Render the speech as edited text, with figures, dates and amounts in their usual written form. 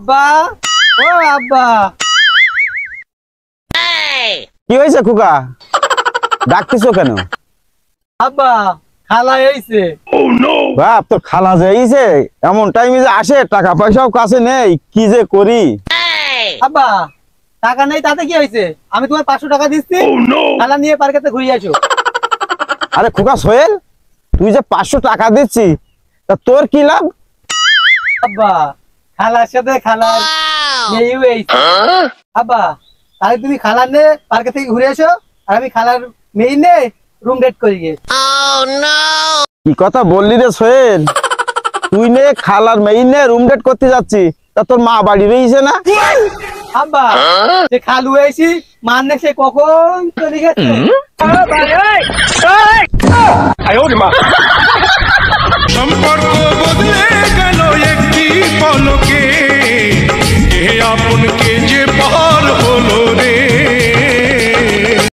আব্বা ও আব্বা কি হয়েছে খোকা? ডাকতেছো কেন? আব্বা খালা এইছে। বাপ তোর খালা যে এইছে, এমন টাইমে যে আসে, টাকা পয়সাও কাছে নেই, কি যে করি। আব্বা টাকা নেই তাতে কি হয়েছে? আমি তোমার 500 টাকা দিচ্ছি, খালা নিয়ে পার্কেতে ঘুরে আসো। আরে খোকা সোহেল, তুই যে 500 টাকা দিচ্ছি, তা তোর কি লাভ? আব্বা খালার সাথে খালার মেয়েও এইছে। আব্বা তাহলে তুমি খালার নে পার্কে থেকে ঘুরে আসো, আর আমি খালার মেয়ে নে রুম ডেট করি গিয়ে। কি কথা বললি রে সোহেল? তুই নে খালার মেয়ে নে রুম ডেট করতে যাচ্ছি, তা তোর মা বাড়ি রয়েছে না? আব্বা সে খালু এসি মান নে সে কখন চলে গেছে। সম্পর্ক বদলে গেল একটি পলকে, কে আপন কে